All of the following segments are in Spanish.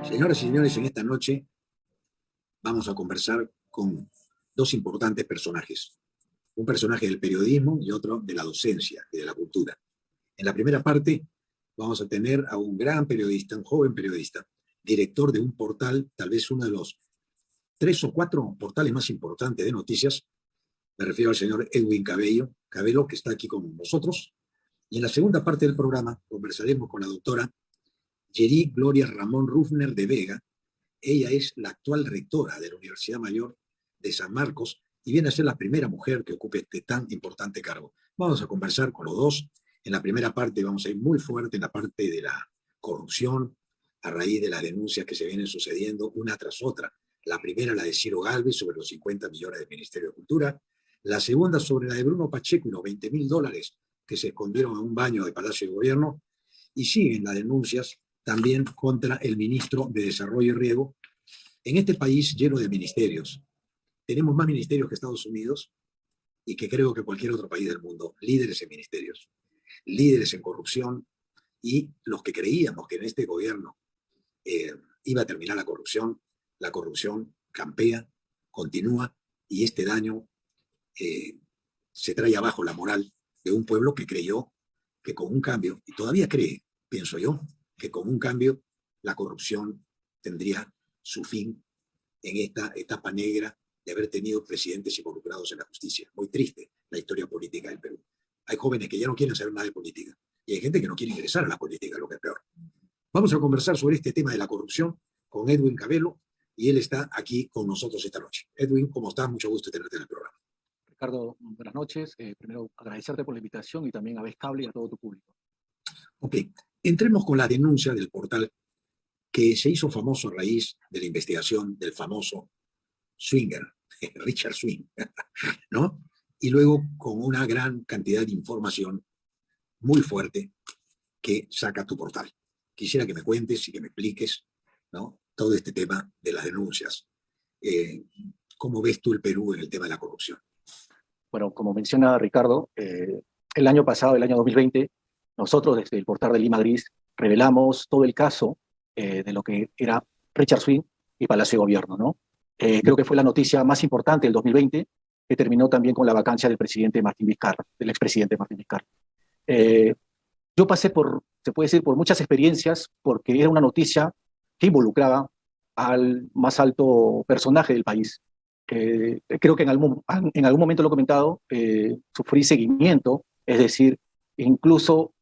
Señoras y señores, en esta noche vamos a conversar con dos importantes personajes. Un personaje del periodismo y otro de la docencia y de la cultura. En la primera parte vamos a tener a un gran periodista, un joven periodista, director de un portal, tal vez uno de los 3 o 4 portales más importantes de noticias. Me refiero al señor Edwin Cabello, que está aquí con nosotros. Y en la segunda parte del programa conversaremos con la doctora Yeri Gloria Ramón Rufner de Vega. Ella es la actual rectora de la Universidad Mayor de San Marcos y viene a ser la primera mujer que ocupe este tan importante cargo. Vamos a conversar con los dos. En la primera parte vamos a ir muy fuerte en la parte de la corrupción, a raíz de las denuncias que se vienen sucediendo una tras otra. La primera, la de Ciro Gálvez, sobre los 50 millones del Ministerio de Cultura. La segunda, sobre la de Bruno Pacheco y los $20.000 que se escondieron en un baño de Palacio de Gobierno. Y siguen las denuncias también contra el ministro de Desarrollo y Riego. En este país lleno de ministerios, tenemos más ministerios que Estados Unidos y que creo que cualquier otro país del mundo, líderes en ministerios, líderes en corrupción, y los que creíamos que en este gobierno iba a terminar la corrupción campea, continúa, y este daño se trae abajo la moral de un pueblo que creyó que con un cambio, y todavía cree, pienso yo, que con un cambio la corrupción tendría su fin en esta etapa negra de haber tenido presidentes involucrados en la justicia. Muy triste la historia política del Perú. Hay jóvenes que ya no quieren saber nada de política y hay gente que no quiere ingresar a la política, lo que es peor. Vamos a conversar sobre este tema de la corrupción con Edwin Cabello, y él está aquí con nosotros esta noche. Edwin, ¿cómo estás? Mucho gusto de tenerte en el programa. Ricardo, buenas noches. Primero, agradecerte por la invitación y también a Vez Cable y a todo tu público. Ok, entremos con la denuncia del portal que se hizo famoso a raíz de la investigación del famoso swinger, Richard Swing, ¿no? Y luego con una gran cantidad de información muy fuerte que saca tu portal. Quisiera que me cuentes y que me expliques, ¿no?, todo este tema de las denuncias. ¿Cómo ves tú el Perú en el tema de la corrupción? Bueno, como menciona Ricardo, el año pasado, el año 2020, nosotros desde el portal de Lima Gris revelamos todo el caso de lo que era Richard Swing y Palacio de Gobierno, ¿no? Creo que fue la noticia más importante del 2020, que terminó también con la vacancia del presidente Martín Vizcarra, del expresidente Martín Vizcarra. Yo pasé por, se puede decir, por muchas experiencias, porque era una noticia que involucraba al más alto personaje del país. Creo que en algún momento lo he comentado, sufrí seguimiento, es decir, incluso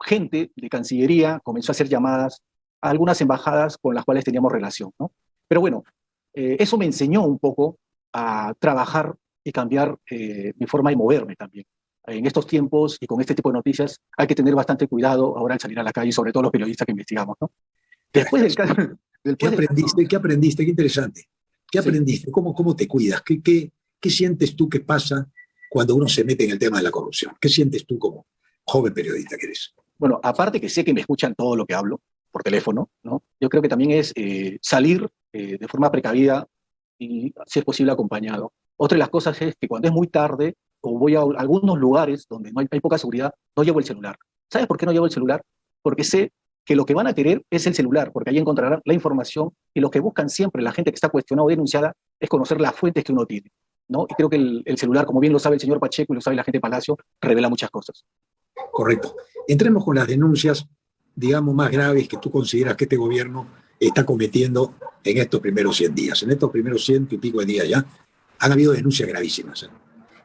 gente de Cancillería comenzó a hacer llamadas a algunas embajadas con las cuales teníamos relación, ¿no? Pero bueno, eso me enseñó un poco a trabajar y cambiar mi forma de moverme también. En estos tiempos y con este tipo de noticias hay que tener bastante cuidado ahora al salir a la calle, sobre todo los periodistas que investigamos, ¿no? Después del caso... ¿Qué aprendiste? ¿Qué aprendiste? Qué interesante. ¿Qué aprendiste? Sí. ¿Cómo te cuidas? ¿Qué sientes tú que pasa cuando uno se mete en el tema de la corrupción? ¿Qué sientes tú como joven periodista que eres? Bueno, aparte que sé que me escuchan todo lo que hablo por teléfono, ¿no? Yo creo que también es salir de forma precavida y, si es posible, acompañado. Otra de las cosas es que cuando es muy tarde o voy a algunos lugares donde no hay poca seguridad, no llevo el celular. ¿Sabes por qué no llevo el celular? Porque sé que lo que van a querer es el celular, porque ahí encontrarán la información, y lo que buscan siempre la gente que está cuestionada o denunciada es conocer las fuentes que uno tiene, ¿no? Y creo que el celular, como bien lo sabe el señor Pacheco y lo sabe la gente de Palacio, revela muchas cosas. Correcto. Entremos con las denuncias, digamos, más graves que tú consideras que este gobierno está cometiendo en estos primeros 100 días. En estos primeros 100 y pico de días ya han habido denuncias gravísimas,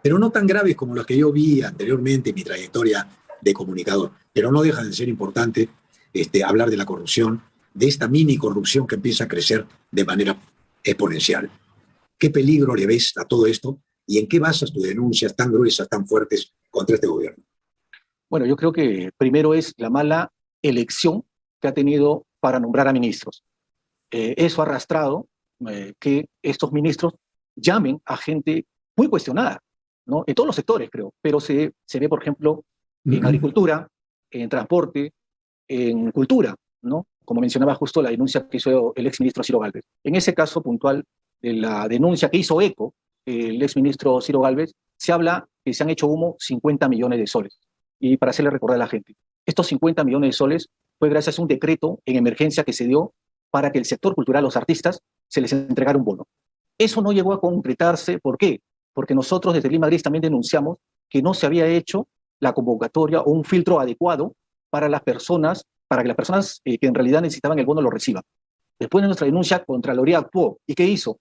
pero no tan graves como las que yo vi anteriormente en mi trayectoria de comunicador, pero no dejan de ser importante hablar de la corrupción, de esta mini corrupción que empieza a crecer de manera exponencial. ¿Qué peligro le ves a todo esto y en qué basas tus denuncias tan gruesas, tan fuertes contra este gobierno? Bueno, yo creo que primero es la mala elección que ha tenido para nombrar a ministros. Eso ha arrastrado que estos ministros llamen a gente muy cuestionada, ¿no? En todos los sectores, creo, pero se ve, por ejemplo, en agricultura, en transporte, en cultura, ¿no? Como mencionaba justo la denuncia que hizo el exministro Ciro Gálvez. En ese caso puntual de la denuncia que hizo eco el exministro Ciro Gálvez, se habla que se han hecho humo 50 millones de soles. Y para hacerle recordar a la gente, estos 50 millones de soles fue gracias a un decreto en emergencia que se dio para que el sector cultural, los artistas, se les entregara un bono. Eso no llegó a concretarse. ¿Por qué? Porque nosotros desde Lima Gris también denunciamos que no se había hecho la convocatoria o un filtro adecuado para que las personas que en realidad necesitaban el bono lo reciban. Después de nuestra denuncia, Contraloría actuó. ¿Y qué hizo?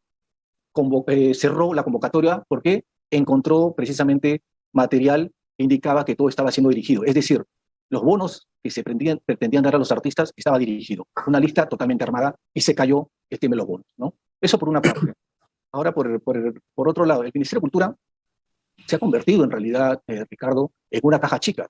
Cerró la convocatoria porque encontró precisamente material que indicaba que todo estaba siendo dirigido. Es decir, los bonos que se pretendían dar a los artistas estaba dirigido. Una lista totalmente armada y se cayó el tema de los bonos, ¿no? Eso por una parte. Ahora, por otro lado, el Ministerio de Cultura se ha convertido en realidad, Ricardo, en una caja chica.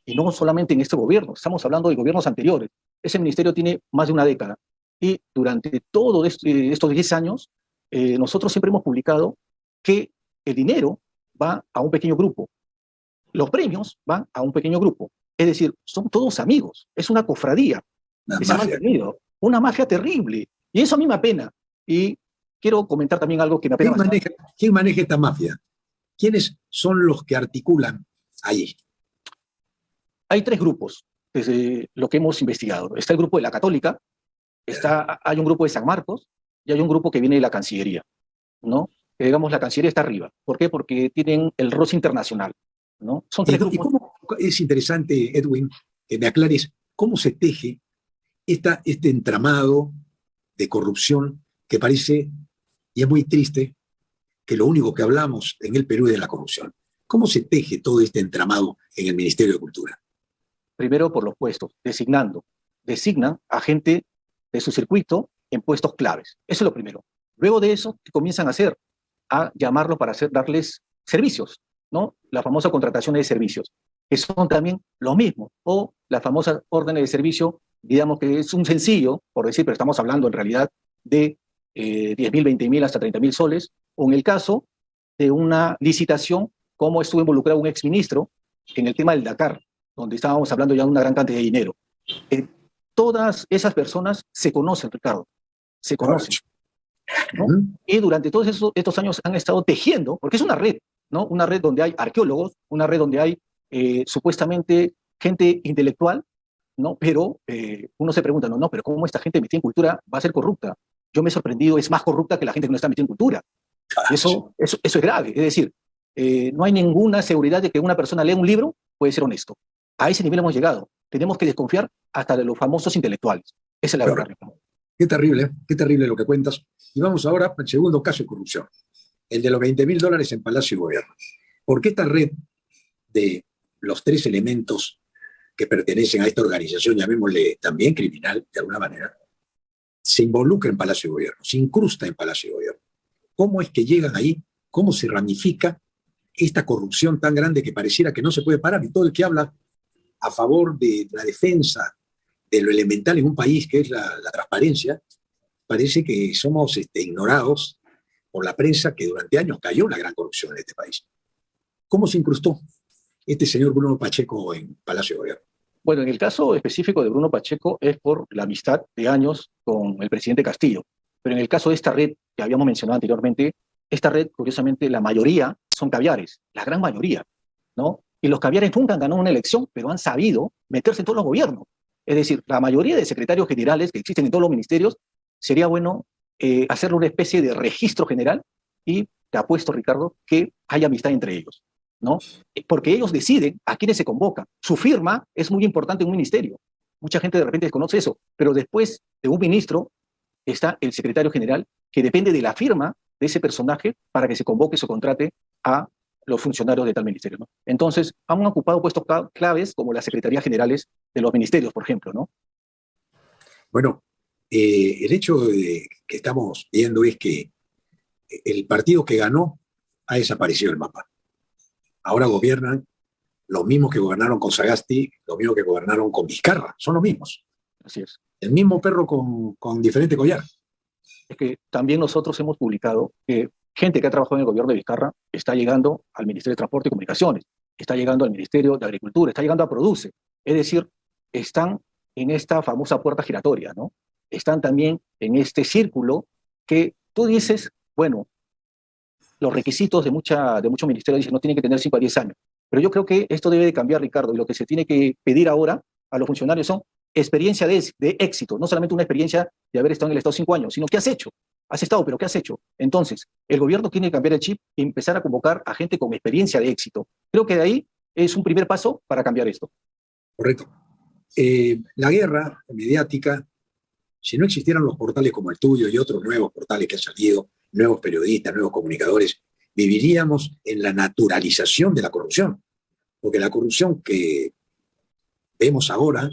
Y no solamente en este gobierno, estamos hablando de gobiernos anteriores. Ese ministerio tiene más de una década. Y durante todos estos 10 años, nosotros siempre hemos publicado que el dinero va a un pequeño grupo. Los premios van a un pequeño grupo. Es decir, son todos amigos. Es una cofradía que se ha mantenido. Una mafia terrible. Y eso a mí me apena. Y quiero comentar también algo que me apena bastante. ¿Quién maneja esta mafia? ¿Quiénes son los que articulan allí? Hay 3 grupos, desde lo que hemos investigado. Está el grupo de la Católica, hay un grupo de San Marcos y hay un grupo que viene de la Cancillería, ¿no? Que digamos, la Cancillería está arriba. ¿Por qué? Porque tienen el roce internacional, ¿no? Son 3 grupos. ¿Y cómo es interesante, Edwin, que me aclares cómo se teje este entramado de corrupción que parece, y es muy triste, que lo único que hablamos en el Perú es de la corrupción? ¿Cómo se teje todo este entramado en el Ministerio de Cultura? Primero por los puestos, designan a gente de su circuito en puestos claves. Eso es lo primero. Luego de eso, comienzan a llamarlos para darles servicios, ¿no? La famosa contratación de servicios, que son también lo mismo, o la famosa órdenes de servicio, digamos que es un sencillo, por decir, pero estamos hablando en realidad de 10.000, 20.000, hasta 30.000 soles, o en el caso de una licitación, como estuvo involucrado un exministro en el tema del Dakar, donde estábamos hablando ya de una gran cantidad de dinero. Todas esas personas se conocen, Ricardo, se conocen, ¿no? Y durante todos estos años han estado tejiendo, porque es una red, ¿no? Una red donde hay arqueólogos, una red donde hay supuestamente gente intelectual, ¿no? Pero uno se pregunta, no, pero ¿cómo esta gente metida en cultura va a ser corrupta? Yo me he sorprendido, es más corrupta que la gente que no está metida en cultura. Eso es grave. Es decir, no hay ninguna seguridad de que una persona lea un libro puede ser honesto. A ese nivel hemos llegado. Tenemos que desconfiar hasta de los famosos intelectuales. Esa es la verdad. Qué terrible lo que cuentas. Y vamos ahora al segundo caso de corrupción, el de los $20.000 en Palacio y Gobierno. ¿Por qué esta red de los 3 elementos que pertenecen a esta organización, llamémosle también criminal, de alguna manera, se involucra en Palacio y Gobierno, se incrusta en Palacio y Gobierno? ¿Cómo es que llegan ahí? ¿Cómo se ramifica esta corrupción tan grande que pareciera que no se puede parar? Y todo el que habla a favor de la defensa de lo elemental en un país que es la transparencia, parece que somos ignorados por la prensa, que durante años cayó la gran corrupción en este país. ¿Cómo se incrustó este señor Bruno Pacheco en Palacio de Gobierno? Bueno, en el caso específico de Bruno Pacheco es por la amistad de años con el presidente Castillo. Pero en el caso de esta red que habíamos mencionado anteriormente, esta red, curiosamente, la mayoría son caviares, la gran mayoría, ¿no? Y los caviares nunca han ganado una elección, pero han sabido meterse en todos los gobiernos. Es decir, la mayoría de secretarios generales que existen en todos los ministerios, sería bueno hacerle una especie de registro general y te apuesto, Ricardo, que hay amistad entre ellos, ¿no? Porque ellos deciden a quiénes se convocan. Su firma es muy importante en un ministerio. Mucha gente de repente desconoce eso, pero después de un ministro está el secretario general, que depende de la firma de ese personaje para que se convoque o se contrate a los funcionarios de tal ministerio, ¿no? Entonces, han ocupado puestos claves como las secretarías generales de los ministerios, por ejemplo, ¿no? Bueno, el hecho que estamos viendo es que el partido que ganó ha desaparecido del mapa. Ahora gobiernan los mismos que gobernaron con Sagasti, los mismos que gobernaron con Vizcarra, son los mismos. Así es. El mismo perro con diferente collar. Es que también nosotros hemos publicado que gente que ha trabajado en el gobierno de Vizcarra está llegando al Ministerio de Transporte y Comunicaciones, está llegando al Ministerio de Agricultura, está llegando a Produce. Es decir, están en esta famosa puerta giratoria, ¿no? Están también en este círculo que tú dices, bueno, los requisitos de muchos ministerios dicen no tienen que tener 5 a 10 años. Pero yo creo que esto debe de cambiar, Ricardo, y lo que se tiene que pedir ahora a los funcionarios son experiencia de éxito, no solamente una experiencia de haber estado en el Estado 5 años, sino ¿qué has hecho? Has estado, pero ¿qué has hecho? Entonces, el gobierno tiene que cambiar el chip y empezar a convocar a gente con experiencia de éxito. Creo que de ahí es un primer paso para cambiar esto. Correcto. La guerra mediática, si no existieran los portales como el tuyo y otros nuevos portales que han salido, nuevos periodistas, nuevos comunicadores, viviríamos en la naturalización de la corrupción. Porque la corrupción que vemos ahora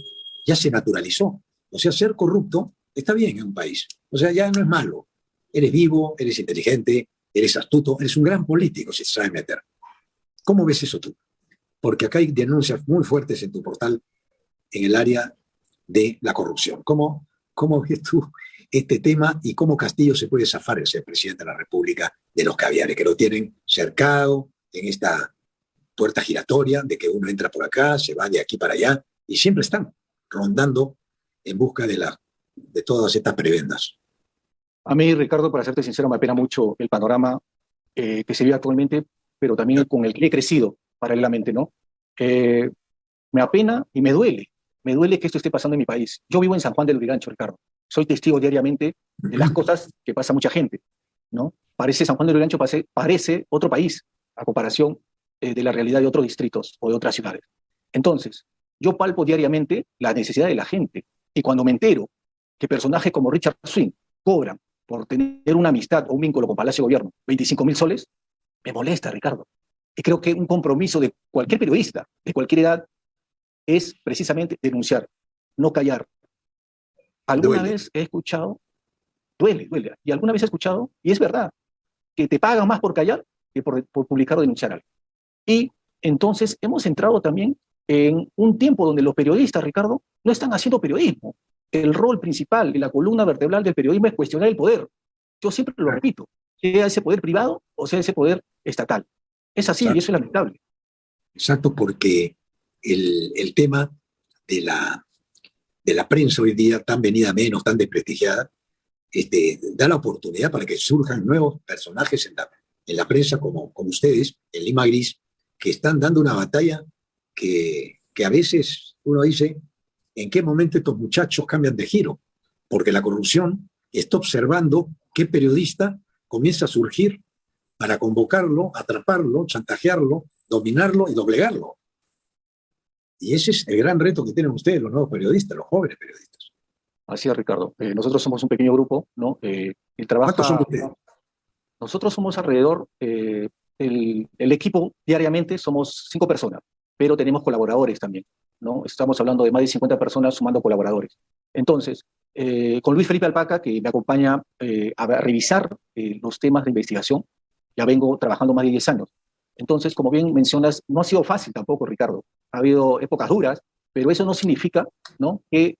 ya se naturalizó. O sea, ser corrupto está bien en un país. O sea, ya no es malo. Eres vivo, eres inteligente, eres astuto, eres un gran político si te sabes meter. ¿Cómo ves eso tú? Porque acá hay denuncias muy fuertes en tu portal en el área de la corrupción. ¿Cómo ves tú este tema y cómo Castillo se puede zafar el ser presidente de la República de los caviares, que lo tienen cercado en esta puerta giratoria de que uno entra por acá, se va de aquí para allá y siempre están rondando en busca de todas estas prebendas? A mí, Ricardo, para serte sincero, me apena mucho el panorama que se vive actualmente, pero también con el que he crecido paralelamente, ¿no? Eh, Me apena y me duele. Me duele que esto esté pasando en mi país. Yo vivo en San Juan del Lurigancho, Ricardo. Soy testigo diariamente de las cosas que pasa mucha gente, ¿no? Parece San Juan del Lurigancho parece otro país a comparación de la realidad de otros distritos o de otras ciudades. Entonces, yo palpo diariamente la necesidad de la gente. Y cuando me entero que personajes como Richard Swing cobran por tener una amistad o un vínculo con Palacio de Gobierno 25.000 soles, me molesta, Ricardo. Y creo que un compromiso de cualquier periodista, de cualquier edad, es precisamente denunciar, no callar. Alguna Duele. vez he escuchado, duele, y alguna vez he escuchado, y es verdad, que te pagan más por callar que por publicar o denunciar algo. Y entonces hemos entrado también en un tiempo donde los periodistas, Ricardo, no están haciendo periodismo. El rol principal y la columna vertebral del periodismo es cuestionar el poder. Yo siempre lo repito, sea ese poder privado o sea ese poder estatal. Es así y Exacto, eso es lamentable. exacto, porque el tema de la prensa hoy día, tan venida menos, tan desprestigiada, da la oportunidad para que surjan nuevos personajes en la prensa como ustedes, en Lima Gris, que están dando una batalla que a veces uno dice, ¿en qué momento estos muchachos cambian de giro? Porque la corrupción está observando qué periodista comienza a surgir para convocarlo, atraparlo, chantajearlo, dominarlo y doblegarlo. Y ese es el gran reto que tienen ustedes, los nuevos periodistas, los jóvenes periodistas. Así es, Ricardo. Nosotros somos un pequeño grupo, ¿no? El ¿Cuántos son trabaja, ustedes? nosotros somos alrededor, el equipo diariamente somos 5 personas, pero tenemos colaboradores también, ¿no? Estamos hablando de más de 50 personas sumando colaboradores. Entonces, con Luis Felipe Alpaca, que me acompaña a revisar los temas de investigación, ya vengo trabajando más de 10 años. Entonces, como bien mencionas, no ha sido fácil tampoco, Ricardo. Ha habido épocas duras, pero eso no significa, ¿no?, que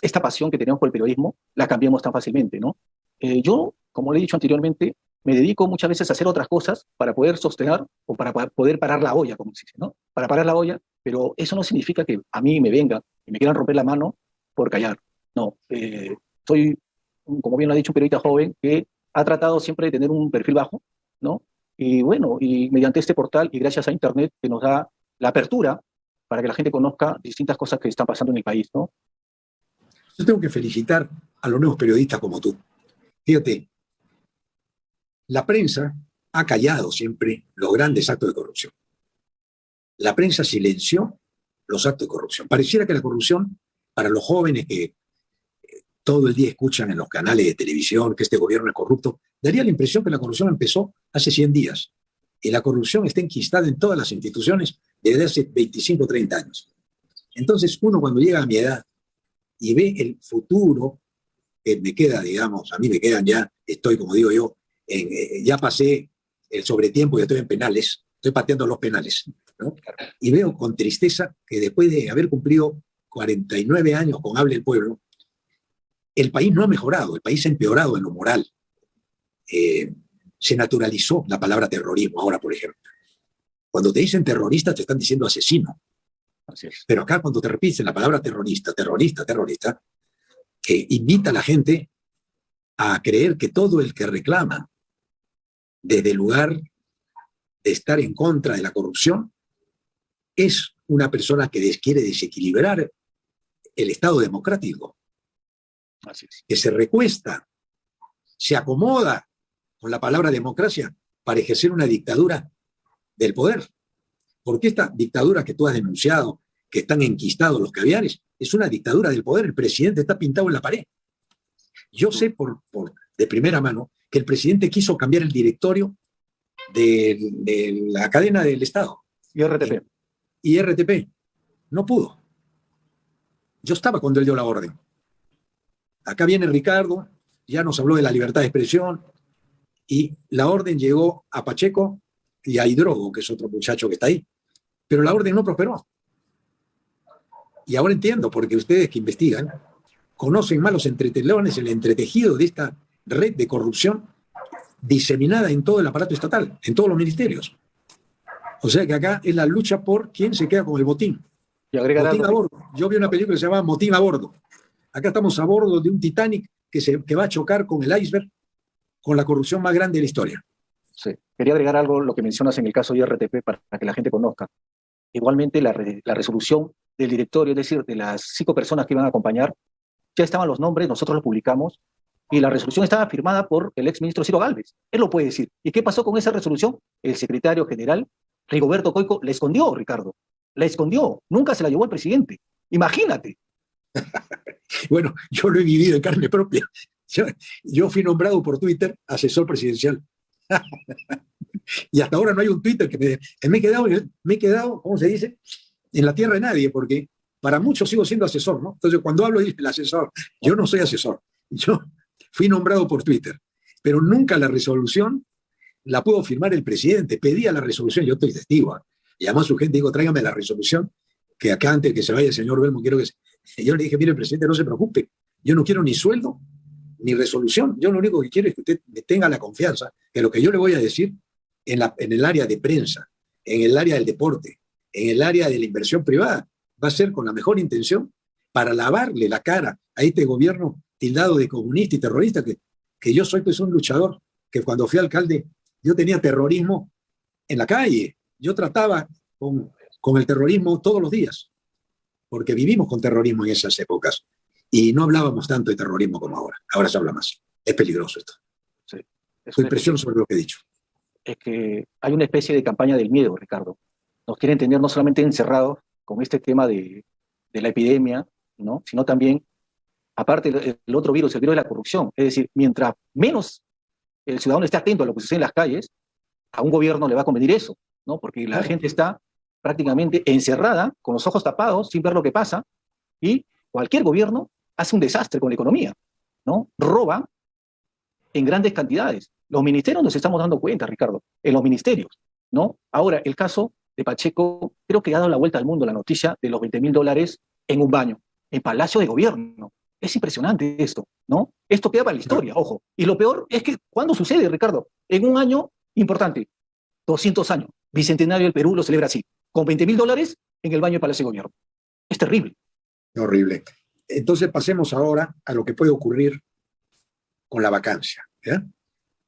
esta pasión que tenemos por el periodismo la cambiemos tan fácilmente, ¿no? Yo, como le he dicho anteriormente, me dedico muchas veces a hacer otras cosas para poder sostener o para poder parar la olla, como se dice, ¿no? Para parar la olla, pero eso no significa que a mí me vengan y me quieran romper la mano por callar. No, soy, como bien lo ha dicho, un periodista joven que ha tratado siempre de tener un perfil bajo, ¿no? Y bueno, y mediante este portal y gracias a Internet que nos da la apertura para que la gente conozca distintas cosas que están pasando en el país, ¿no? Yo tengo que felicitar a los nuevos periodistas como tú. Fíjate, la prensa ha callado siempre los grandes actos de corrupción. La prensa silenció los actos de corrupción. Pareciera que la corrupción, para los jóvenes que todo el día escuchan en los canales de televisión que este gobierno es corrupto, daría la impresión que la corrupción empezó hace 100 días. Y la corrupción está enquistada en todas las instituciones desde hace 25 o 30 años. Entonces, uno cuando llega a mi edad y ve el futuro que me queda, digamos, a mí me quedan ya, estoy, como digo yo, ya pasé el sobretiempo y estoy en penales, estoy pateando los penales, ¿no? Y veo con tristeza que después de haber cumplido 49 años con Hable el Pueblo, el país no ha mejorado, el país ha empeorado en lo moral. Se naturalizó la palabra terrorismo ahora, por ejemplo. Cuando te dicen terrorista, te están diciendo asesino. Así es. Pero acá cuando te repiten la palabra terrorista, terrorista, terrorista, que invita a la gente a creer que todo el que reclama desde el lugar de estar en contra de la corrupción es una persona que quiere desequilibrar el Estado democrático, Así es. que se recuesta, se acomoda con la palabra democracia para ejercer una dictadura del poder. Porque esta dictadura que tú has denunciado, que están enquistados los caviares, es una dictadura del poder. El presidente está pintado en la pared. Yo sé de primera mano que el presidente quiso cambiar el directorio de la cadena del Estado. Y RTP. Y RTP. No pudo. Yo estaba cuando él dio la orden. Acá viene Ricardo, ya nos habló de la libertad de expresión, y la orden llegó a Pacheco y a Hidrogo, que es otro muchacho que está ahí. Pero la orden no prosperó. Y ahora entiendo, porque ustedes que investigan, conocen más los entretelones, el entretejido de esta red de corrupción diseminada en todo el aparato estatal, en todos los ministerios. O sea que acá es la lucha por quién se queda con el botín. Y agregar Botín a algo. bordo. Yo vi una película que se llama Motín a bordo. Acá estamos a bordo de un Titanic que va a chocar con el iceberg, con la corrupción más grande de la historia. Sí. Quería agregar algo, lo que mencionas en el caso de IRTP, para que la gente conozca. Igualmente, la resolución del directorio, es decir, de las 5 personas que iban a acompañar, ya estaban los nombres, nosotros los publicamos, y la resolución estaba firmada por el exministro Ciro Gálvez. Él lo puede decir. ¿Y qué pasó con esa resolución? El secretario general, Rigoberto Coico, la escondió, Ricardo. La escondió. Nunca se la llevó el presidente. Imagínate. Bueno, yo lo he vivido en carne propia. Yo fui nombrado por Twitter asesor presidencial. Y hasta ahora no hay un Twitter que me he quedado, ¿cómo se dice? En la tierra de nadie, porque para muchos sigo siendo asesor, ¿no? Entonces, cuando hablo del asesor, yo no soy asesor. Yo fui nombrado por Twitter, pero nunca la resolución la pudo firmar el presidente. Pedía la resolución, yo estoy testigo. Y además su gente dijo, tráigame la resolución, que acá antes de que se vaya el señor Belmo, quiero que... Yo le dije, mire, presidente, no se preocupe, yo no quiero ni sueldo, ni resolución. Yo lo único que quiero es que usted me tenga la confianza que lo que yo le voy a decir en el área de prensa, en el área del deporte, en el área de la inversión privada, va a ser con la mejor intención para lavarle la cara a este gobierno tildado de comunista y terrorista, que yo soy pues un luchador, que cuando fui alcalde yo tenía terrorismo en la calle. Yo trataba con el terrorismo todos los días, porque vivimos con terrorismo en esas épocas y no hablábamos tanto de terrorismo como ahora. Ahora se habla más. Es peligroso esto. Sí. Tu impresión sobre lo que he dicho. Es que hay una especie de campaña del miedo, Ricardo. Nos quieren tener no solamente encerrados con este tema de la epidemia, ¿no? Sino también, aparte, el otro virus, el virus de la corrupción. Es decir, mientras menos el ciudadano esté atento a lo que sucede en las calles, a un gobierno le va a convenir eso, ¿no? Porque la gente está prácticamente encerrada, con los ojos tapados, sin ver lo que pasa, y cualquier gobierno hace un desastre con la economía, ¿no? Roba en grandes cantidades. Los ministerios nos estamos dando cuenta, Ricardo, en los ministerios, ¿no? Ahora, el caso de Pacheco, creo que ha dado la vuelta al mundo la noticia de los $20.000 en un baño, en Palacio de Gobierno. Es impresionante esto, ¿no? Esto queda para la historia, ojo. Y lo peor es que, ¿cuándo sucede, Ricardo? En un año importante, 200 años, Bicentenario del Perú lo celebra así, con $20.000 en el baño de Palacio de Gobierno. Es terrible. Horrible. Entonces pasemos ahora a lo que puede ocurrir con la vacancia. ¿Ya?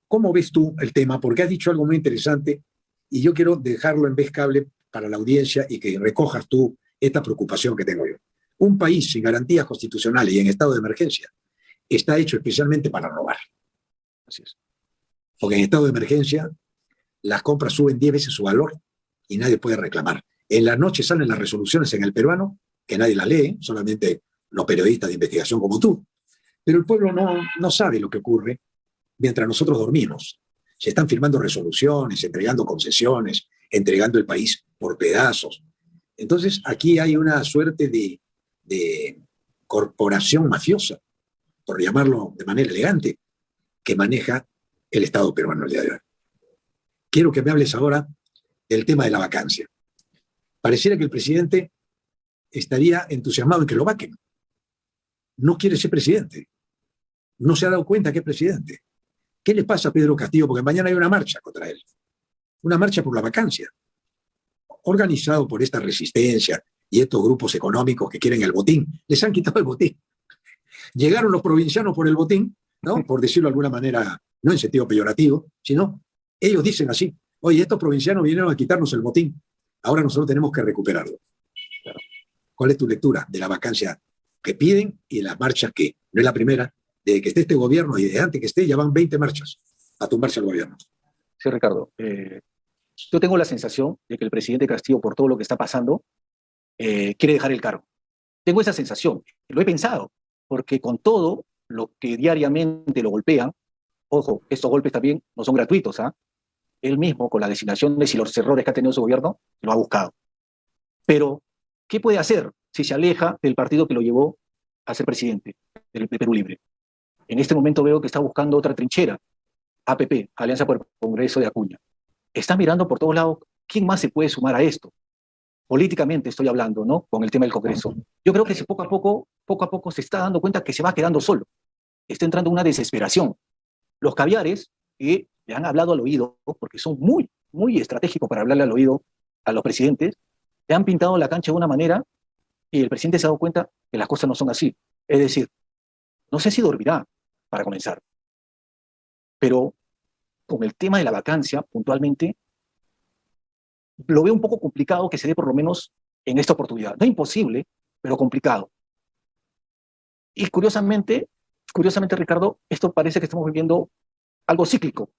¿Cómo ves tú el tema? Porque has dicho algo muy interesante y yo quiero dejarlo en vez cable para la audiencia y que recojas tú esta preocupación que tengo yo. Un país sin garantías constitucionales y en estado de emergencia está hecho especialmente para robar. Así es. Porque en estado de emergencia las compras suben 10 veces su valor y nadie puede reclamar. En la noche salen las resoluciones en el peruano, que nadie las lee, solamente los periodistas de investigación como tú. Pero el pueblo no sabe lo que ocurre mientras nosotros dormimos. Se están firmando resoluciones, entregando concesiones, entregando el país por pedazos. Entonces, aquí hay una suerte de corporación mafiosa, por llamarlo de manera elegante, que maneja el Estado peruano el día de hoy. Quiero que me hables ahora del tema de la vacancia. Pareciera que el presidente estaría entusiasmado en que lo vaquen. No quiere ser presidente. No se ha dado cuenta que es presidente. ¿Qué le pasa a Pedro Castillo? Porque mañana hay una marcha contra él. Una marcha por la vacancia. Organizado por esta resistencia y estos grupos económicos que quieren el botín. Les han quitado el botín. Llegaron los provincianos por el botín, ¿no? Por decirlo de alguna manera, no en sentido peyorativo, sino ellos dicen así: oye, estos provincianos vinieron a quitarnos el botín. Ahora nosotros tenemos que recuperarlo. ¿Cuál es tu lectura de la vacancia que piden y las marchas que no es la primera. Desde que esté este gobierno y desde antes que esté, ya van 20 marchas a tumbarse al gobierno. Sí, Ricardo. Yo tengo la sensación de que el presidente Castillo, por todo lo que está pasando, quiere dejar el cargo. Tengo esa sensación, lo he pensado, porque con todo lo que diariamente lo golpean, ojo, estos golpes también no son gratuitos, ¿ah? Él mismo, con las designaciones y los errores que ha tenido su gobierno, lo ha buscado. Pero, ¿qué puede hacer si se aleja del partido que lo llevó a ser presidente del Perú Libre? En este momento veo que está buscando otra trinchera, APP, Alianza por el Progreso de Acuña. Está mirando por todos lados quién más se puede sumar a esto. Políticamente estoy hablando, ¿no? Con el tema del Congreso. Yo creo que poco a poco se está dando cuenta que se va quedando solo. Está entrando en una desesperación. Los caviares que le han hablado al oído, porque son muy, muy estratégicos para hablarle al oído a los presidentes, le han pintado la cancha de una manera y el presidente se ha dado cuenta que las cosas no son así. Es decir, no sé si dormirá, para comenzar, pero con el tema de la vacancia, puntualmente, lo veo un poco complicado que se dé por lo menos en esta oportunidad. No imposible, pero complicado. Y curiosamente, Ricardo, esto parece que estamos viviendo algo cíclico.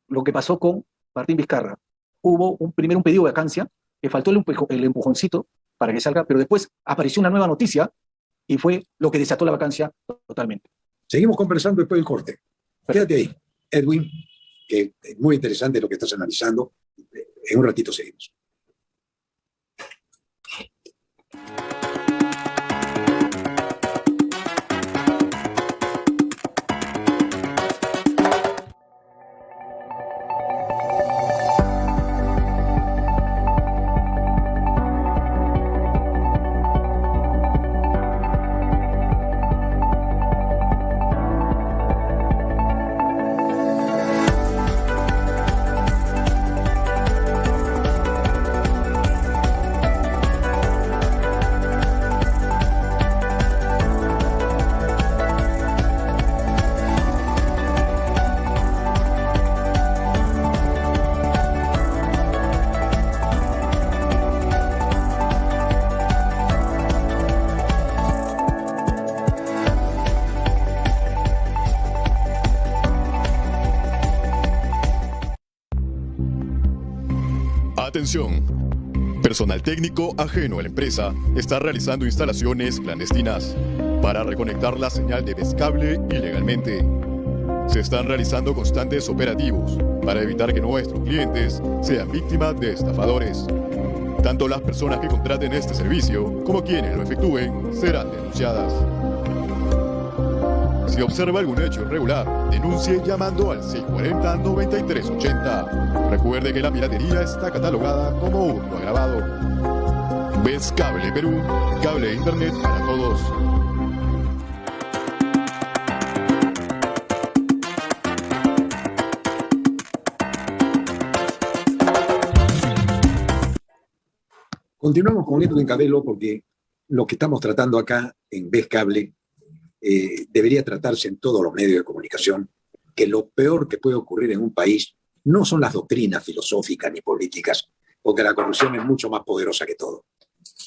Lo que pasó con Martín Vizcarra. Hubo primero un pedido de vacancia, que faltó el empujoncito para que salga, pero después apareció una nueva noticia y fue lo que desató la vacancia totalmente. Seguimos conversando después del corte. Quédate ahí, Edwin, que es muy interesante lo que estás analizando. En un ratito seguimos. Atención. Personal técnico ajeno a la empresa está realizando instalaciones clandestinas para reconectar la señal de Vezcable ilegalmente. Se están realizando constantes operativos para evitar que nuestros clientes sean víctimas de estafadores. Tanto las personas que contraten este servicio como quienes lo efectúen serán denunciadas. Si observa algún hecho irregular, denuncie llamando al 640-9380. Recuerde que la piratería está catalogada como hurto agravado. Vezcable Perú, cable de internet para todos. Continuamos con Edwin Cabello porque lo que estamos tratando acá en Vezcable debería tratarse en todos los medios de comunicación, que lo peor que puede ocurrir en un país no son las doctrinas filosóficas ni políticas, porque la corrupción es mucho más poderosa que todo.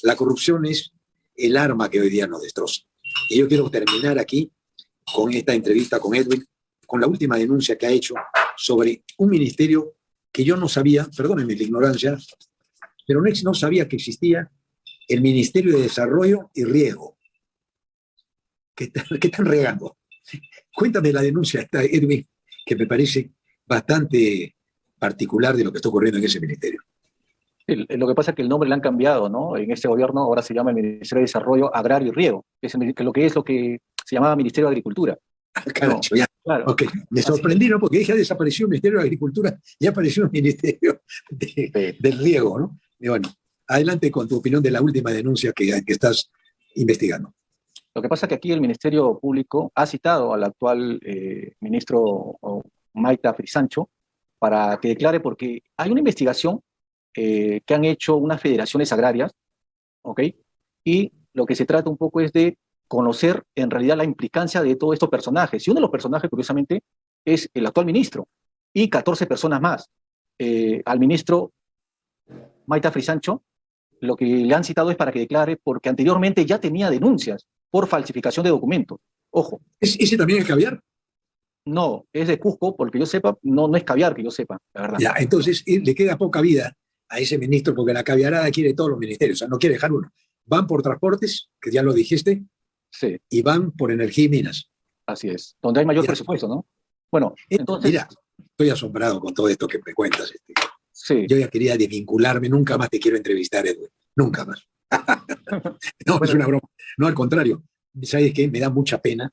La corrupción es el arma que hoy día nos destroza. Y yo quiero terminar aquí con esta entrevista con Edwin, con la última denuncia que ha hecho sobre un ministerio que yo no sabía, perdónenme la ignorancia, pero no sabía que existía el Ministerio de Desarrollo y Riego. ¿Qué están regando? Cuéntame la denuncia, Edwin, que me parece bastante particular de lo que está ocurriendo en ese ministerio. Lo que pasa es que el nombre le han cambiado, ¿no? En este gobierno ahora se llama el Ministerio de Desarrollo Agrario y Riego, que es lo que se llamaba Ministerio de Agricultura. Caracho, ya. Claro. Okay. Me sorprendí, ¿no? Porque ya desapareció el Ministerio de Agricultura, ya apareció el Ministerio del Riego, ¿no? Y bueno, adelante con tu opinión de la última denuncia que estás investigando. Lo que pasa es que aquí el Ministerio Público ha citado al actual ministro Maita Frisancho para que declare, porque hay una investigación que han hecho unas federaciones agrarias, ¿ok? Y lo que se trata un poco es de conocer en realidad la implicancia de todos estos personajes. Y uno de los personajes, curiosamente, es el actual ministro y 14 personas más. Al ministro Maita Frisancho lo que le han citado es para que declare, porque anteriormente ya tenía denuncias por falsificación de documentos. Ojo, ¿Ese también es caviar? no, es de Cusco, porque yo sepa, no es caviar que yo sepa, la verdad. Ya, entonces le queda poca vida a ese ministro porque la caviarada quiere todos los ministerios, o sea, no quiere dejar uno. Van por transportes, que ya lo dijiste, Sí, y van por energía y minas. así es. Donde hay mayor Mira. presupuesto, ¿no? Bueno, entonces, Mira, estoy asombrado con todo esto que me cuentas. sí. Yo ya quería desvincularme, nunca más te quiero entrevistar, Edwin, nunca más. No, es una broma. No, al contrario. ¿Sabes qué? Me da mucha pena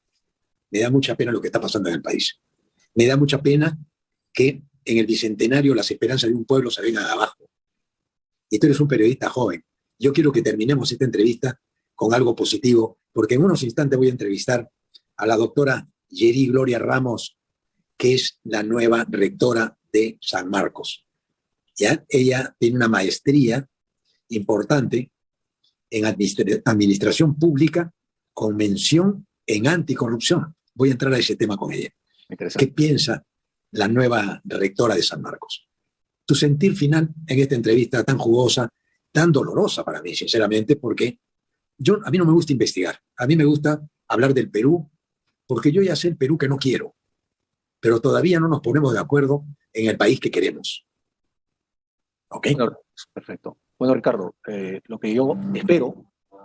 lo que está pasando en el país. Me da mucha pena que en el bicentenario las esperanzas de un pueblo se vengan abajo. Y tú eres un periodista joven. Yo quiero que terminemos esta entrevista con algo positivo, porque en unos instantes voy a entrevistar a la doctora Yeri Gloria Ramos, que es la nueva rectora de San Marcos. ¿Ya? Ella tiene una maestría importante en administración pública con mención en anticorrupción. Voy a entrar a ese tema con ella. Interesante. ¿Qué piensa la nueva rectora de San Marcos? Tu sentir final en esta entrevista tan jugosa, tan dolorosa para mí, sinceramente, porque a mí no me gusta investigar. A mí me gusta hablar del Perú, porque yo ya sé el Perú que no quiero, pero todavía no nos ponemos de acuerdo en el país que queremos. ¿Ok? Bueno, perfecto. Bueno, Ricardo, lo que yo espero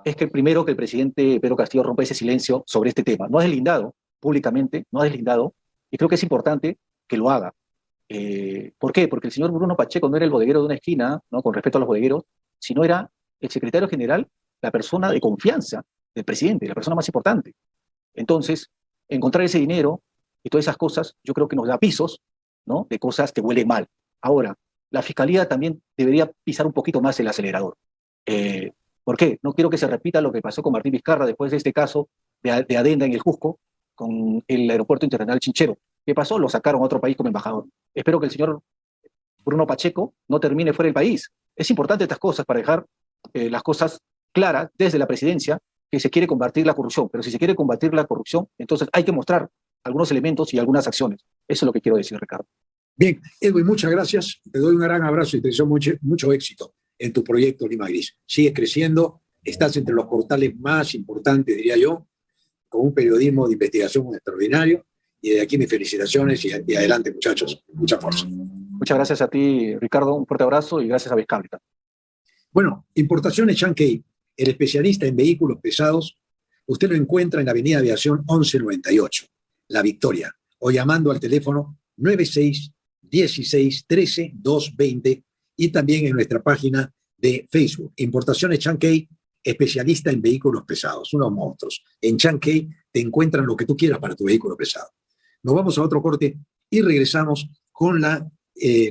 es que primero que el presidente Pedro Castillo rompa ese silencio sobre este tema. No ha deslindado públicamente, no ha deslindado, y creo que es importante que lo haga. ¿Por qué? Porque el señor Bruno Pacheco no era el bodeguero de una esquina, ¿no? Con respecto a los bodegueros, sino era el secretario general, la persona de confianza del presidente, la persona más importante. Entonces, encontrar ese dinero y todas esas cosas, yo creo que nos da pisos, ¿no? De cosas que huelen mal. Ahora, la Fiscalía también debería pisar un poquito más el acelerador. ¿Por qué? No quiero que se repita lo que pasó con Martín Vizcarra después de este caso de Adenda en el Cusco, con el aeropuerto internacional Chinchero. ¿Qué pasó? Lo sacaron a otro país como embajador. Espero que el señor Bruno Pacheco no termine fuera del país. Es importante estas cosas para dejar las cosas claras desde la presidencia que se quiere combatir la corrupción. Pero si se quiere combatir la corrupción, entonces hay que mostrar algunos elementos y algunas acciones. Eso es lo que quiero decir, Ricardo. Bien, Edwin, muchas gracias. Te doy un gran abrazo y te deseo mucho éxito en tu proyecto Lima Gris. Sigue creciendo, estás entre los portales más importantes, diría yo, con un periodismo de investigación extraordinario. Y de aquí mis felicitaciones y adelante, muchachos. Mucha fuerza. Muchas gracias a ti, Ricardo. Un fuerte abrazo y gracias a Vizcable. Bueno, Importaciones Chancay, el especialista en vehículos pesados, usted lo encuentra en la Avenida Aviación 1198, La Victoria, o llamando al teléfono 96 16 13 220 y también en nuestra página de Facebook, Importaciones Chancay, especialista en vehículos pesados, unos monstruos. En Chancay te encuentran lo que tú quieras para tu vehículo pesado. Nos vamos a otro corte y regresamos con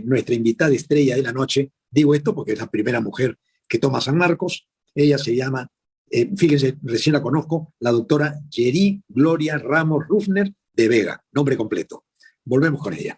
nuestra invitada estrella de la noche. Digo esto porque es la primera mujer que toma San Marcos. Ella se llama, fíjense, recién la conozco, la doctora Yeri Gloria Ramos Rufner de Vega, nombre completo. Volvemos con ella.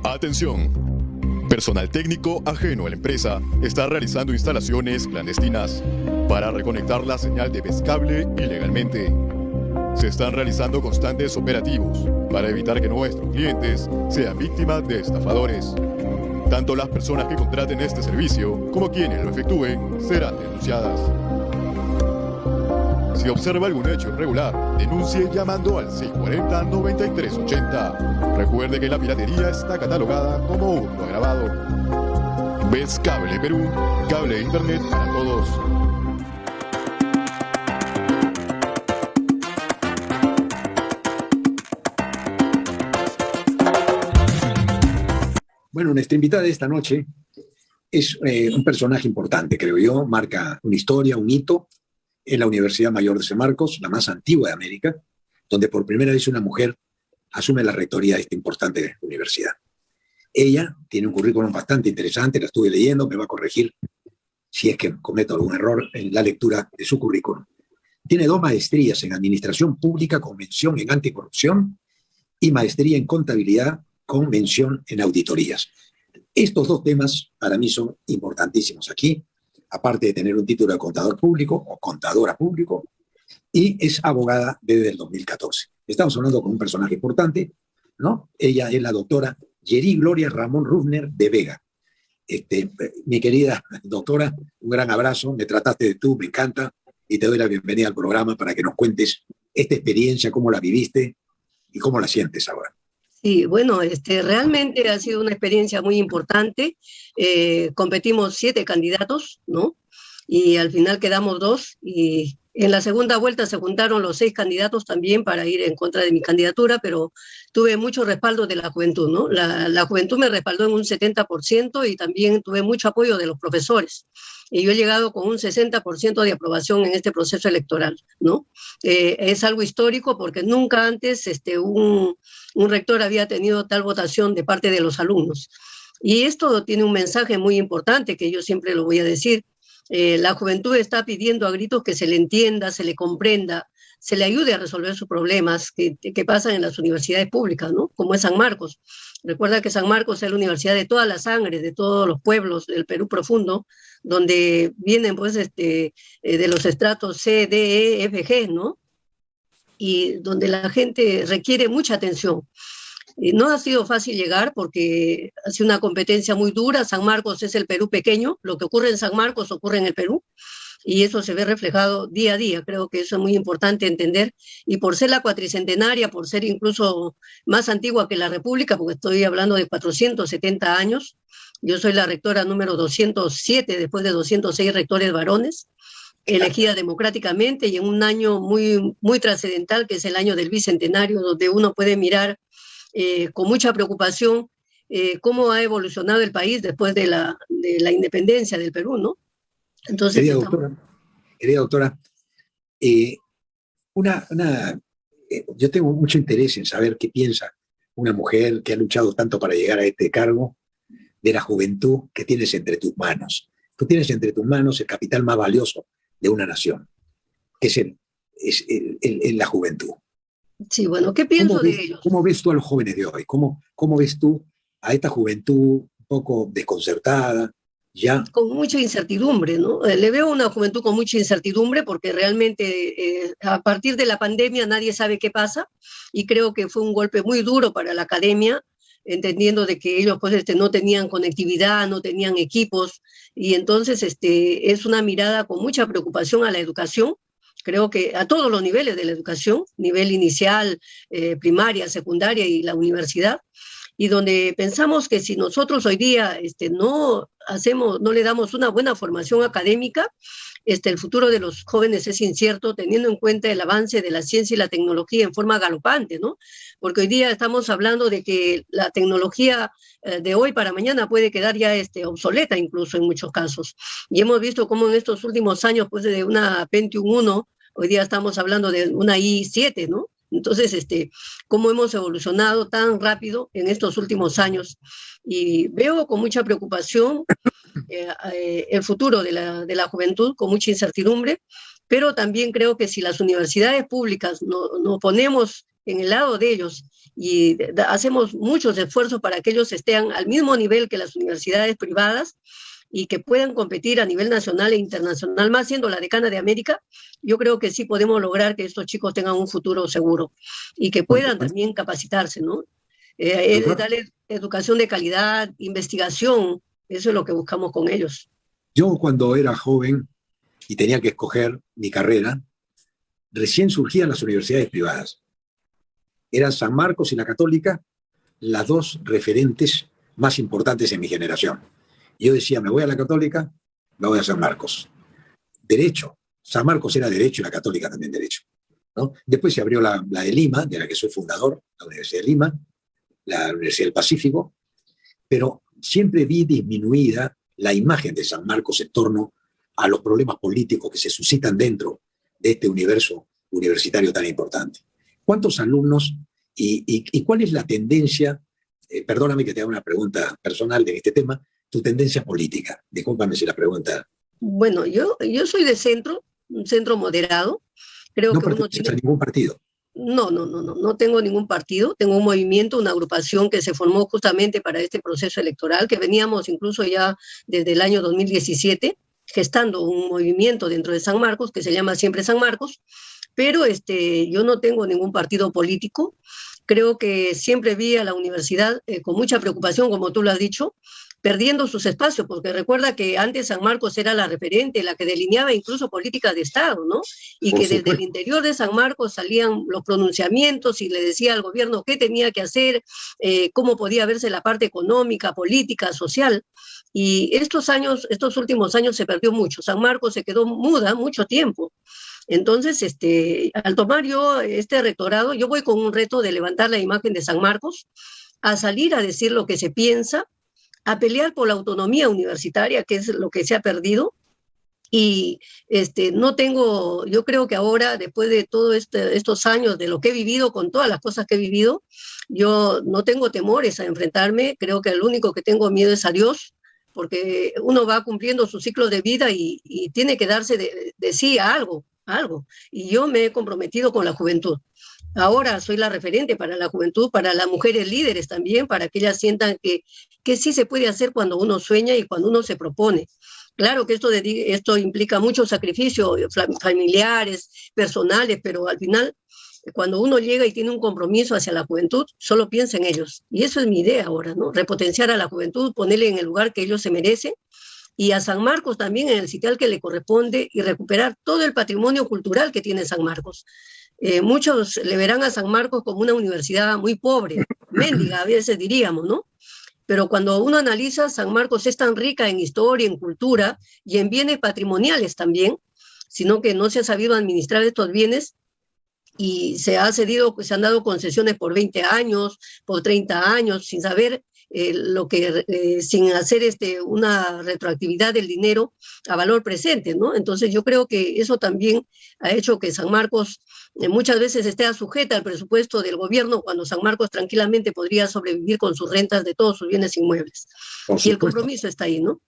Atención. Personal técnico ajeno a la empresa está realizando instalaciones clandestinas para reconectar la señal de Vizcable ilegalmente. Se están realizando constantes operativos para evitar que nuestros clientes sean víctimas de estafadores. Tanto las personas que contraten este servicio como quienes lo efectúen serán denunciadas. Si observa algún hecho irregular, denuncie llamando al 640-9380. Recuerde que la piratería está catalogada como hurto agravado. Vizcable Perú, cable de internet para todos. Bueno, nuestra invitada de esta noche es un personaje importante, creo yo, marca una historia, un hito en la Universidad Mayor de San Marcos, la más antigua de América, donde por primera vez una mujer asume la rectoría de esta importante universidad. Ella tiene un currículum bastante interesante, la estuve leyendo, me va a corregir si es que cometo algún error en la lectura de su currículum. Tiene 2 maestrías en Administración Pública con mención en Anticorrupción y maestría en Contabilidad con mención en Auditorías. Estos 2 temas para mí son importantísimos aquí, aparte de tener un título de contador público o contadora público, y es abogada desde el 2014. Estamos hablando con un personaje importante, ¿no? Ella es la doctora Yeri Gloria Ramón Rufner de Vega. Mi querida doctora, un gran abrazo, me trataste de tú, me encanta, y te doy la bienvenida al programa para que nos cuentes esta experiencia, cómo la viviste y cómo la sientes ahora. Sí, bueno, realmente ha sido una experiencia muy importante. Competimos 7 candidatos, ¿no? Y al final quedamos 2, y en la segunda vuelta se juntaron los 6 candidatos también para ir en contra de mi candidatura, pero tuve mucho respaldo de la juventud, ¿no? La juventud me respaldó en un 70% y también tuve mucho apoyo de los profesores. Y yo he llegado con un 60% de aprobación en este proceso electoral, ¿no? Es algo histórico porque nunca antes un rector había tenido tal votación de parte de los alumnos. Y esto tiene un mensaje muy importante que yo siempre lo voy a decir. La juventud está pidiendo a gritos que se le entienda, se le comprenda, se le ayude a resolver sus problemas que pasan en las universidades públicas, ¿no? Como es San Marcos. Recuerda que San Marcos es la universidad de toda la sangre, de todos los pueblos del Perú profundo, donde vienen pues de los estratos C, D, E, F, G, ¿no? Y donde la gente requiere mucha atención. No ha sido fácil llegar porque ha sido una competencia muy dura. San Marcos es el Perú pequeño, lo que ocurre en San Marcos ocurre en el Perú, y eso se ve reflejado día a día. Creo que eso es muy importante entender, y por ser la cuatricentenaria, por ser incluso más antigua que la República, porque estoy hablando de 470 años, yo soy la rectora número 207 después de 206 rectores varones, elegida democráticamente y en un año muy, muy trascendental, que es el año del Bicentenario, donde uno puede mirar con mucha preocupación cómo ha evolucionado el país después de la independencia del Perú, ¿no? Entonces, querida doctora, yo tengo mucho interés en saber qué piensa una mujer que ha luchado tanto para llegar a este cargo, de la juventud que tienes entre tus manos. Tú tienes entre tus manos el capital más valioso de una nación, que es la juventud. Sí, bueno, ¿qué pienso de ellos? ¿Cómo ves tú a los jóvenes de hoy? ¿Cómo ves tú a esta juventud un poco desconcertada? Ya. Con mucha incertidumbre, ¿no? Le veo una juventud con mucha incertidumbre porque realmente a partir de la pandemia nadie sabe qué pasa, y creo que fue un golpe muy duro para la academia, entendiendo de que ellos pues no tenían conectividad, no tenían equipos, y entonces es una mirada con mucha preocupación a la educación. Creo que a todos los niveles de la educación, nivel inicial, primaria, secundaria y la universidad, y donde pensamos que si nosotros hoy día no le damos una buena formación académica, el futuro de los jóvenes es incierto, teniendo en cuenta el avance de la ciencia y la tecnología en forma galopante, ¿no? Porque hoy día estamos hablando de que la tecnología de hoy para mañana puede quedar ya obsoleta incluso en muchos casos. Y hemos visto cómo en estos últimos años, pues de una Pentium 1, hoy día estamos hablando de una i7, ¿no? Entonces, cómo hemos evolucionado tan rápido en estos últimos años. Y veo con mucha preocupación el futuro de la juventud, con mucha incertidumbre, pero también creo que si las universidades públicas nos ponemos en el lado de ellos y hacemos muchos esfuerzos para que ellos estén al mismo nivel que las universidades privadas, y que puedan competir a nivel nacional e internacional, más siendo la decana de América, yo creo que sí podemos lograr que estos chicos tengan un futuro seguro y que puedan también capacitarse, ¿no? Darle educación de calidad, investigación, eso es lo que buscamos con ellos. Yo cuando era joven y tenía que escoger mi carrera, recién surgían las universidades privadas. Eran San Marcos y la Católica las 2 referentes más importantes en mi generación. Yo decía, me voy a la Católica, me voy a San Marcos. Derecho. San Marcos era derecho y la Católica también derecho, ¿no? Después se abrió la de Lima, de la que soy fundador, la Universidad de Lima, la Universidad del Pacífico, pero siempre vi disminuida la imagen de San Marcos en torno a los problemas políticos que se suscitan dentro de este universo universitario tan importante. ¿Cuántos alumnos y cuál es la tendencia? Perdóname que te haga una pregunta personal de este tema, tu tendencia política. Discúlpame si la pregunta... Bueno, yo soy de centro, un centro moderado. Creo no que uno perteneces tiene... a ningún partido. No tengo ningún partido, tengo un movimiento, una agrupación que se formó justamente para este proceso electoral, que veníamos incluso ya desde el año 2017 gestando un movimiento dentro de San Marcos que se llama Siempre San Marcos, pero yo no tengo ningún partido político. Creo que siempre vi a la universidad con mucha preocupación, como tú lo has dicho, perdiendo sus espacios, porque recuerda que antes San Marcos era la referente, la que delineaba incluso políticas de Estado, ¿no? Y Por que desde supuesto. el interior de San Marcos salían los pronunciamientos y le decía al gobierno qué tenía que hacer, cómo podía verse la parte económica, política, social. Y estos últimos años se perdió mucho. San Marcos se quedó muda mucho tiempo. Entonces, al tomar yo este rectorado, yo voy con un reto de levantar la imagen de San Marcos, a salir a decir lo que se piensa, a pelear por la autonomía universitaria, que es lo que se ha perdido. Y yo creo que ahora, después de todos estos años, de lo que he vivido, con todas las cosas que he vivido, yo no tengo temores a enfrentarme. Creo que el único que tengo miedo es a Dios, porque uno va cumpliendo su ciclo de vida y tiene que darse de sí a algo. Y yo me he comprometido con la juventud. Ahora soy la referente para la juventud, para las mujeres líderes también, para que ellas sientan que sí se puede hacer cuando uno sueña y cuando uno se propone. Claro que esto implica mucho sacrificio, familiares, personales, pero al final, cuando uno llega y tiene un compromiso hacia la juventud, solo piensa en ellos. Y eso es mi idea ahora, ¿no? Repotenciar a la juventud, ponerle en el lugar que ellos se merecen, y a San Marcos también en el sitial que le corresponde, y recuperar todo el patrimonio cultural que tiene San Marcos. Muchos le verán a San Marcos como una universidad muy pobre, mendiga a veces diríamos, ¿no? Pero cuando uno analiza, San Marcos es tan rica en historia, en cultura y en bienes patrimoniales también, sino que no se ha sabido administrar estos bienes y se han dado concesiones por 20 años, por 30 años, sin saber sin hacer una retroactividad del dinero a valor presente, ¿no? Entonces yo creo que eso también ha hecho que San Marcos muchas veces esté sujeta al presupuesto del gobierno, cuando San Marcos tranquilamente podría sobrevivir con sus rentas de todos sus bienes inmuebles. Por Y el supuesto. compromiso está ahí, ¿no?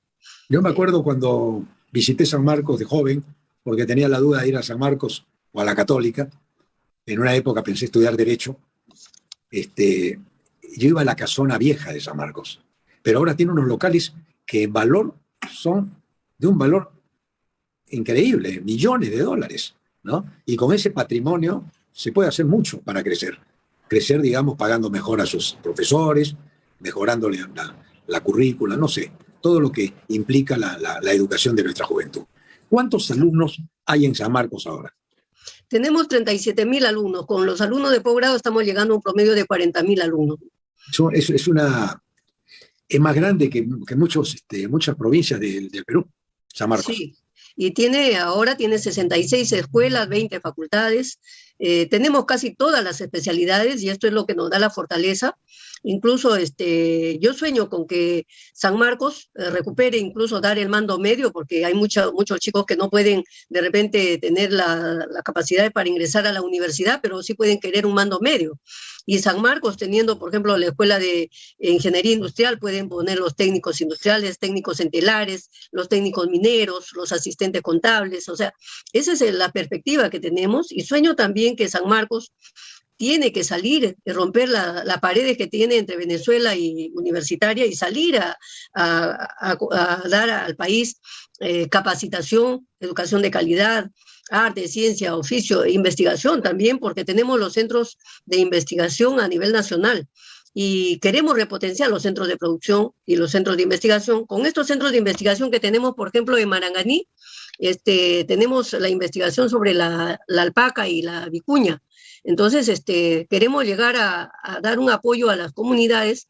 Yo me acuerdo cuando visité San Marcos de joven, porque tenía la duda de ir a San Marcos o a la Católica. En una época pensé estudiar Derecho. Yo iba a la casona vieja de San Marcos, pero ahora tiene unos locales que en valor son de un valor increíble, millones de dólares, ¿no? Y con ese patrimonio se puede hacer mucho para crecer. Crecer, digamos, pagando mejor a sus profesores, mejorándole la currícula, no sé, todo lo que implica la educación de nuestra juventud. ¿Cuántos alumnos hay en San Marcos ahora? Tenemos 37.000 alumnos. Con los alumnos de posgrado estamos llegando a un promedio de 40.000 alumnos. Es más grande que muchas provincias del Perú, San Marcos. Sí, y ahora tiene 66 escuelas, 20 facultades. Tenemos casi todas las especialidades y esto es lo que nos da la fortaleza. Incluso yo sueño con que San Marcos recupere, incluso dar el mando medio, porque hay muchos chicos que no pueden de repente tener la capacidad para ingresar a la universidad, pero sí pueden querer un mando medio. Y San Marcos, teniendo, por ejemplo, la escuela de ingeniería industrial, pueden poner los técnicos industriales, técnicos en telares, los técnicos mineros, los asistentes contables. O sea, esa es la perspectiva que tenemos. Y sueño también que San Marcos tiene que salir, romper las paredes que tiene entre Venezuela y universitaria, y salir a dar al país capacitación, educación de calidad, arte, ciencia, oficio, investigación también, porque tenemos los centros de investigación a nivel nacional y queremos repotenciar los centros de producción y los centros de investigación. Con estos centros de investigación que tenemos, por ejemplo, en Maranganí, tenemos la investigación sobre la alpaca y la vicuña. Entonces, queremos llegar a dar un apoyo a las comunidades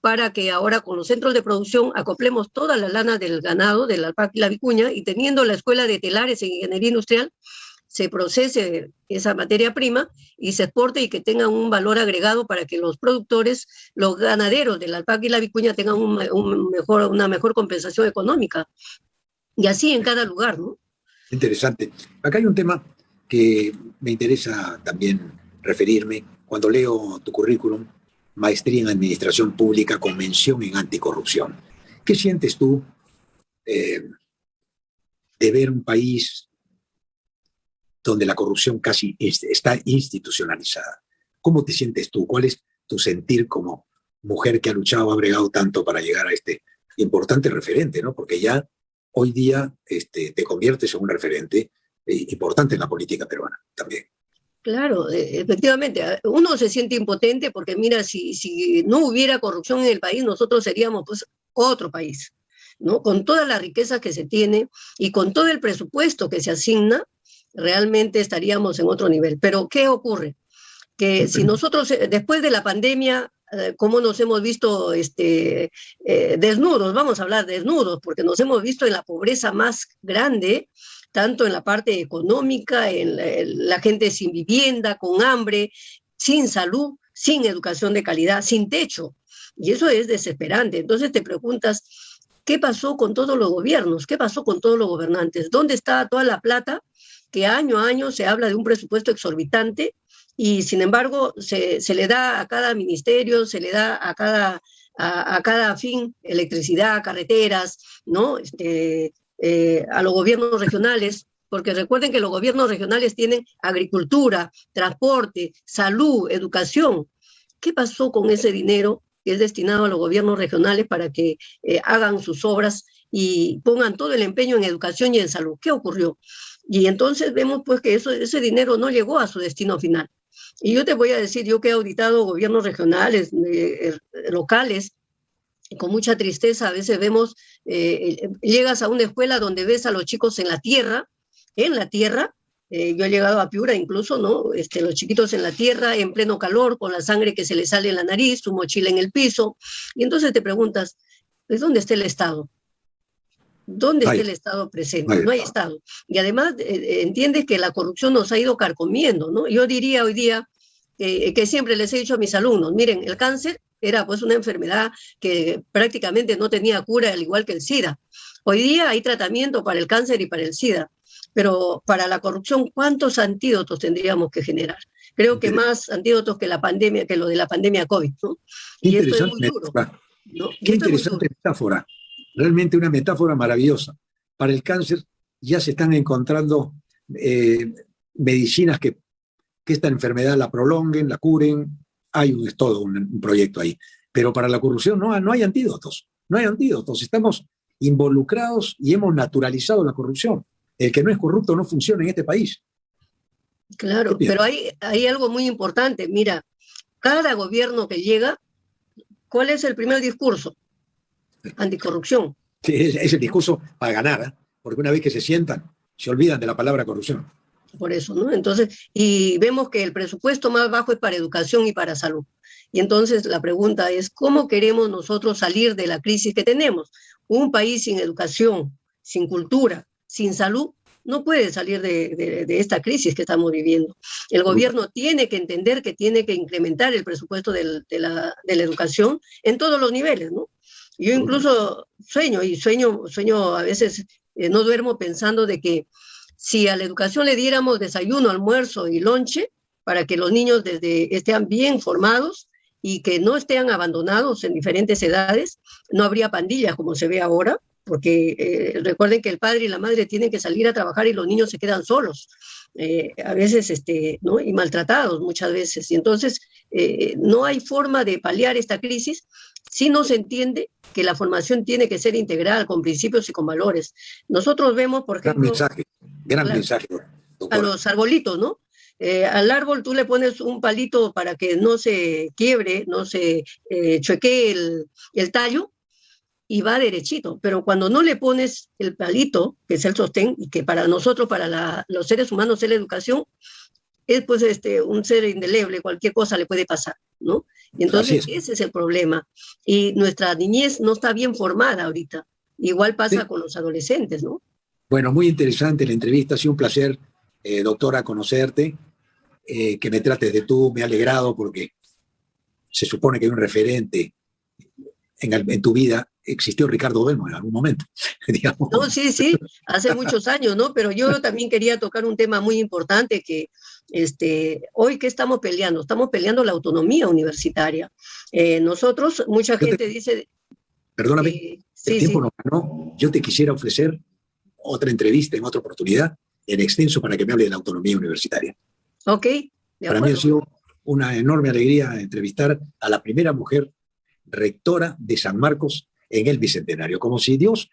para que ahora con los centros de producción acoplemos toda la lana del ganado, de la alpaca y la vicuña, y teniendo la escuela de telares en ingeniería industrial, se procese esa materia prima y se exporte y que tenga un valor agregado para que los productores, los ganaderos de la alpaca y la vicuña tengan una mejor compensación económica. Y así en cada lugar, ¿no? Interesante. Acá hay un tema que me interesa también referirme. Cuando leo tu currículum, maestría en Administración Pública con mención en Anticorrupción. ¿Qué sientes tú de ver un país donde la corrupción casi está institucionalizada? ¿Cómo te sientes tú? ¿Cuál es tu sentir como mujer que ha luchado, ha bregado tanto para llegar a este importante referente, ¿no? Porque ya hoy día te conviertes en un referente importante en la política peruana también. Claro, efectivamente, uno se siente impotente porque mira, si no hubiera corrupción en el país, nosotros seríamos pues otro país, ¿no? Con todas las riquezas que se tiene y con todo el presupuesto que se asigna, realmente estaríamos en otro nivel. Pero ¿qué ocurre? Que si nosotros, después de la pandemia, cómo nos hemos visto desnudos, vamos a hablar desnudos, porque nos hemos visto en la pobreza más grande, tanto en la parte económica, en la gente sin vivienda, con hambre, sin salud, sin educación de calidad, sin techo. Y eso es desesperante. Entonces te preguntas, ¿qué pasó con todos los gobiernos? ¿Qué pasó con todos los gobernantes? ¿Dónde está toda la plata que año a año se habla de un presupuesto exorbitante y sin embargo se le da a cada ministerio, se le da a cada fin, electricidad, carreteras, ¿no? A los gobiernos regionales, porque recuerden que los gobiernos regionales tienen agricultura, transporte, salud, educación. ¿Qué pasó con ese dinero que es destinado a los gobiernos regionales para que hagan sus obras y pongan todo el empeño en educación y en salud? ¿Qué ocurrió? Y entonces vemos pues que ese dinero no llegó a su destino final. Y yo te voy a decir, yo que he auditado gobiernos regionales, locales, con mucha tristeza a veces vemos, llegas a una escuela donde ves a los chicos en la tierra, yo he llegado a Piura incluso, ¿no? Los chiquitos en la tierra, en pleno calor, con la sangre que se les sale en la nariz, su mochila en el piso, y entonces te preguntas, ¿pues dónde está el Estado? ¿Dónde está el Estado presente? No hay Estado. Y además entiendes que la corrupción nos ha ido carcomiendo, ¿no? Yo diría hoy día que siempre les he dicho a mis alumnos, miren, el cáncer era pues una enfermedad que prácticamente no tenía cura, al igual que el SIDA. Hoy día hay tratamiento para el cáncer y para el SIDA, pero para la corrupción, ¿cuántos antídotos tendríamos que generar? Creo que más antídotos que la pandemia, que lo de la pandemia COVID, ¿no? Qué y esto es muy duro, ¿no? Qué interesante metáfora, realmente una metáfora maravillosa. Para el cáncer ya se están encontrando medicinas que esta enfermedad la prolonguen, la curen. Es todo un proyecto ahí. Pero para la corrupción no hay antídotos. No hay antídotos. Estamos involucrados y hemos naturalizado la corrupción. El que no es corrupto no funciona en este país. Claro, pero hay algo muy importante. Mira, cada gobierno que llega, ¿cuál es el primer discurso? Anticorrupción. Sí, es el discurso para ganar, ¿eh? Porque una vez que se sientan, se olvidan de la palabra corrupción. Por eso, ¿no? Entonces, y vemos que el presupuesto más bajo es para educación y para salud. Y entonces la pregunta es, ¿cómo queremos nosotros salir de la crisis que tenemos? Un país sin educación, sin cultura, sin salud, no puede salir de esta crisis que estamos viviendo. El gobierno tiene que entender que tiene que incrementar el presupuesto de la educación en todos los niveles, ¿no? Yo incluso sueño a veces, no duermo pensando de que si a la educación le diéramos desayuno, almuerzo y lonche, para que los niños estén bien formados y que no estén abandonados en diferentes edades, no habría pandillas como se ve ahora, porque recuerden que el padre y la madre tienen que salir a trabajar y los niños se quedan solos, a veces, ¿no? Y maltratados muchas veces. Y entonces no hay forma de paliar esta crisis si no se entiende que la formación tiene que ser integral, con principios y con valores. Nosotros vemos, por ejemplo... Gran mensaje, a los arbolitos, ¿no? Al árbol tú le pones un palito para que no se quiebre, no se chuequee el tallo, y va derechito. Pero cuando no le pones el palito, que es el sostén, y que para nosotros, para los seres humanos, es la educación, es pues un ser indeleble, cualquier cosa le puede pasar, ¿no? Y entonces ese es el problema. Y nuestra niñez no está bien formada ahorita. Igual pasa con los adolescentes, ¿no? Bueno, muy interesante la entrevista, ha sido un placer doctora, conocerte, que me trates de tú, me ha alegrado porque se supone que hay un referente en tu vida. Existió Ricardo Belmo en algún momento, digamos. No, sí, sí, hace muchos años, ¿no? Pero yo también quería tocar un tema muy importante que hoy, ¿qué estamos peleando? Estamos peleando la autonomía universitaria. Nosotros, mucha gente dice... Perdóname, el sí, tiempo sí. nos ganó. Yo te quisiera ofrecer otra entrevista en otra oportunidad, en extenso, para que me hable de la autonomía universitaria. Ok, de Para mí ha acuerdo. sido una enorme alegría entrevistar a la primera mujer rectora de San Marcos en el Bicentenario, como si Dios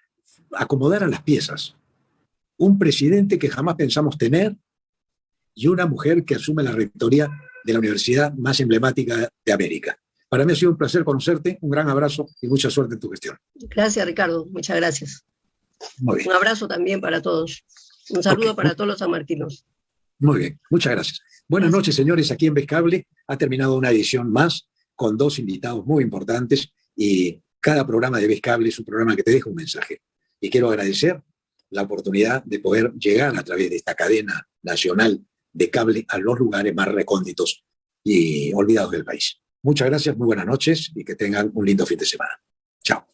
acomodara las piezas. Un presidente que jamás pensamos tener y una mujer que asume la rectoría de la universidad más emblemática de América. Para mí ha sido un placer conocerte, un gran abrazo y mucha suerte en tu gestión. Gracias, Ricardo, muchas gracias. Muy bien. Un abrazo también para todos. Un saludo para todos los sanmarquinos. Muy bien, muchas gracias. Buenas noches, señores, aquí en Vescable. Ha terminado una edición más con dos invitados muy importantes y cada programa de Vescable es un programa que te deja un mensaje. Y quiero agradecer la oportunidad de poder llegar a través de esta cadena nacional de cable a los lugares más recónditos y olvidados del país. Muchas gracias, muy buenas noches y que tengan un lindo fin de semana. Chao.